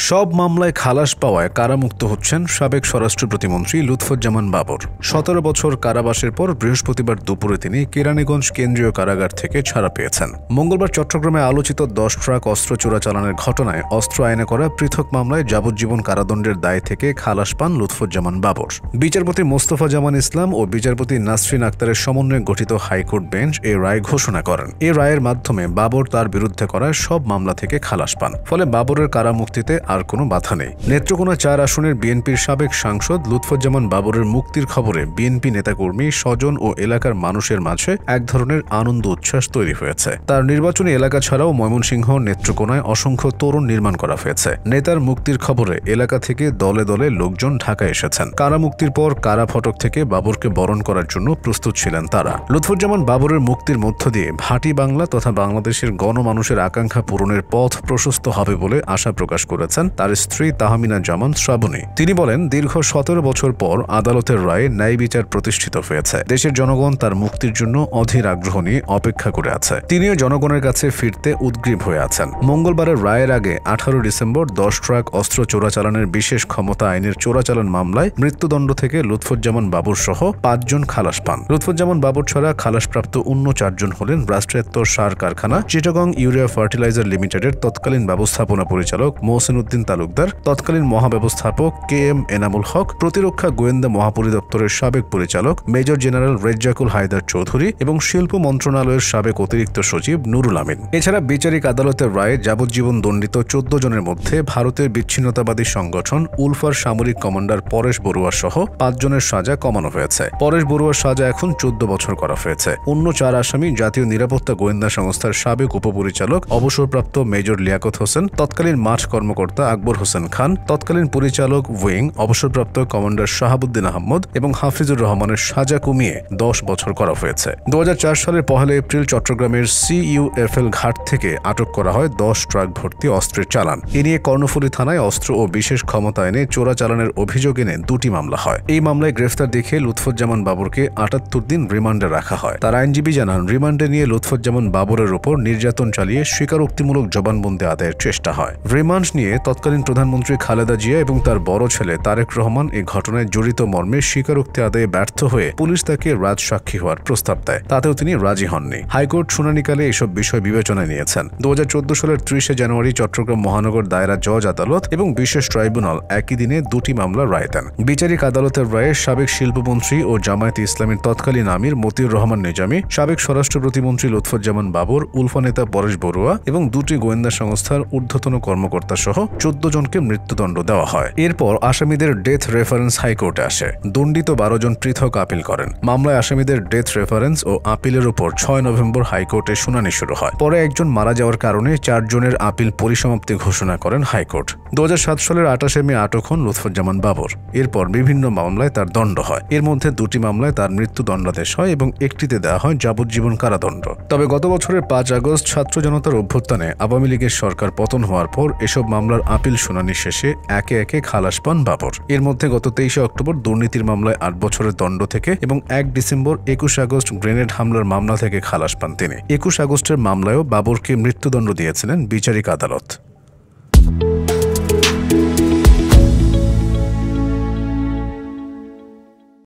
সব মামলায় খালাস পাওয়ায় কারামুক্ত হচ্ছেন সাবেক স্বরাষ্ট্র প্রতিমন্ত্রী লুৎফুজ্জামান বাবর। 17 বছর কারাবাসের পর বৃহস্পতিবার দুপুরে তিনি কেরানীগঞ্জ কেন্দ্রীয় কারাগার থেকে ছাড়া পেয়েছেন। মঙ্গলবার চট্টগ্রামে আলোচিত 10 ট্রাক অস্ত্র চোরাচালানের ঘটনায় অস্ত্র আইনে করা পৃথক মামলায় যাবজ্জীবন কারাদণ্ডের দায় থেকে খালাস পান লুৎফুজ্জামান বাবর। বিচারপতি মোস্তফা জামান ইসলাম ও বিচারপতি নাসরিন আক্তারের সমন্বয়ে গঠিত হাইকোর্ট বেঞ্চ এই রায় ঘোষণা করেন। এই রায়ের মাধ্যমে বাবর তার বিরুদ্ধে করা সব মামলা থেকে খালাস পান। ফলে বাবরের কারামুক্তিতে আর কোনো বাধা নেই। নেত্রকোনা 4 আসনের বিএনপির সাবেক সাংসদ লুৎফুজ্জামান বাবরের মুক্তির খবরে বিএনপি নেতাকর্মী, স্বজন ও এলাকার মানুষের মাঝে এক ধরনের আনন্দ উচ্ছ্বাস তৈরি হয়েছে। তার নির্বাচনী এলাকা ছাড়াও ময়মনসিংহ, নেত্রকোনায় অসংখ্য তোরণ নির্মাণ করা হয়েছে। নেতার মুক্তির খবরে এলাকা থেকে দলে দলে লোকজন ঢাকায় এসেছেন। কারামুক্তির পর কারা ফটক থেকে বাবরকে বরণ করার জন্য প্রস্তুত ছিলেন তারা। লুৎফুজ্জামান বাবরের মুক্তির মধ্য দিয়ে ভাটি বাংলা তথা বাংলাদেশের গণমানুষের আকাঙ্ক্ষা পূরণের পথ প্রশস্ত হবে বলে আশা প্রকাশ করেছেন তার স্ত্রী তাহমিনা জামান শ্রাবণী। তিনি বলেন, দীর্ঘ 17 বছর পর আদালতের রায়ে ন্যায় বিচার প্রতিষ্ঠিত হয়েছে। দেশের জনগণ তার মুক্তির জন্য অধীর আগ্রহ নিয়ে অপেক্ষা করে আছে। তিনিও জনগণের কাছে ফিরতে উদ্গ্রীব হয়ে আছেন। মঙ্গলবারের রায়ের আগে 18 ডিসেম্বর 10 ট্রাক অস্ত্র চোরাচালানের বিশেষ ক্ষমতা আইনের চোরাচালান মামলায় মৃত্যুদণ্ড থেকে লুৎফুজ্জামান বাবর সহ 5 জন খালাস পান। লুৎফুজ্জামান বাবর ছাড়া খালাসপ্রাপ্ত অন্য 4 জন হলেন রাষ্ট্রায়ত্ত সার কারখানা চিটাগং ইউরিয়া ফার্টিলাইজার লিমিটেডের তৎকালীন ব্যবস্থাপনা পরিচালক মহসিন উদ্দিন তালুকদার, তৎকালীন মহাব্যবস্থাপক KM এনামুল হক, প্রতিরক্ষা গোয়েন্দা মহাপরিদপ্তরের সাবেক পরিচালক মেজর জেনারেল রেজ্জাকুল হায়দার চৌধুরী এবং শিল্প মন্ত্রণালয়ের সাবেক অতিরিক্ত সচিব নুরুল আমিন। এছাড়া বিচারিক আদালতের রায়ে যাবজ্জীবন দণ্ডিত 14 জনের মধ্যে ভারতের বিচ্ছিন্নতাবাদী সংগঠন উলফার সামরিক কমান্ডার পরেশ বড়ুয়া সহ 5 জনের সাজা কমানো হয়েছে। পরেশ বড়ুয়ার সাজা এখন 14 বছর করা হয়েছে। অন্য 4 আসামি জাতীয় নিরাপত্তা গোয়েন্দা সংস্থার সাবেক উপপরিচালক অবসরপ্রাপ্ত মেজর লিয়াকত হোসেন, তৎকালীন মাঠ কর্মকর্তা আকবর হোসেন খান, তৎকালীন পরিচালক উইং অবসরপ্রাপ্ত কমান্ডার শাহাবুদ্দিন আহমদ এবং হাফিজুর রহমানের সাজা কমিয়ে 10 বছর করা হয়েছে। 2004 সালের 1 এপ্রিল চট্টগ্রামের CUFL ঘাট থেকে আটক করা হয় 10 ট্রাক ভর্তি অস্ত্রের চালান। এ নিয়ে কর্ণফুলী থানায় অস্ত্র ও বিশেষ ক্ষমতা এনে চোরাচালানের অভিযোগ এনে 2টি মামলা হয়। এই মামলায় গ্রেফতার দেখে লুৎফুজ্জামান বাবরকে 78 দিন রিমান্ডে রাখা হয়। তার আইনজীবী জানান, রিমান্ডে নিয়ে লুৎফুজ্জামান বাবরের উপর নির্যাতন চালিয়ে স্বীকারোক্তিমূলক জবানবন্দি আদায়ের চেষ্টা হয়। রিমান্ড নিয়ে তৎকালীন প্রধানমন্ত্রী খালেদা জিয়া এবং তার বড় ছেলে তারেক রহমান এই ঘটনায় জড়িত মর্মে স্বীকারোক্তি আদায়ে ব্যর্থ হয়ে পুলিশ তাকে রাজসাক্ষী হওয়ার প্রস্তাব দেয়। তাতেও তিনি রাজি হননি। হাইকোর্ট শুনানিকালে এসব বিষয় বিবেচনায় নিয়েছেন। 2014 সালের 30 জানুয়ারি চট্টগ্রাম মহানগর দায়রা জজ আদালত এবং বিশেষ ট্রাইব্যুনাল একই দিনে 2টি মামলা রায় দেন। বিচারিক আদালতের রায়ে সাবেক শিল্পমন্ত্রী ও জামায়াতে ইসলামীর তৎকালীন আমির মতিউর রহমান নিজামী, সাবেক স্বরাষ্ট্র প্রতিমন্ত্রী লুৎফুজ্জামান বাবর, উলফা নেতা পরেশ বড়ুয়া এবং 2টি গোয়েন্দা সংস্থার ঊর্ধ্বতন কর্মকর্তা সহ 14 জনকে মৃত্যুদণ্ড দেওয়া হয়। এরপর আসামিদের ডেথ রেফারেন্স হাইকোর্টে আসে। দণ্ডিত 12 জন পৃথক আপিল করেন। মামলায় আসামিদের ডেথ রেফারেন্স ও আপিলের উপর 6 নভেম্বর হাইকোর্টে শুনানি শুরু হয়। পরে একজন মারা যাওয়ার কারণে 4 জনের আপিল পরিসমাপ্তি ঘোষণা করেন হাইকোর্ট। 2007 সালের 28 মে আটক হন লুৎফুজ্জামান বাবর। এরপর বিভিন্ন মামলায় তার দণ্ড হয়। এর মধ্যে 2টি মামলায় তার মৃত্যুদণ্ডাদেশ হয় এবং একটিতে দেওয়া হয় যাবজ্জীবন কারাদণ্ড। তবে গত বছরের 5 আগস্ট ছাত্র জনতার অভ্যুত্থানে আওয়ামী লীগের সরকার পতন হওয়ার পর এসব মামলার আপিল শুনানি শেষে একে একে খালাস পান বাবর। এর মধ্যে গত 23 অক্টোবর দুর্নীতির মামলায় 8 বছরের দণ্ড থেকে এবং 1 ডিসেম্বর 21 আগস্ট গ্রেনেড হামলার মামলা থেকে খালাস পান তিনি। 21 আগস্টের মামলায়ও বাবরকে মৃত্যুদণ্ড দিয়েছিলেন বিচারিক আদালত।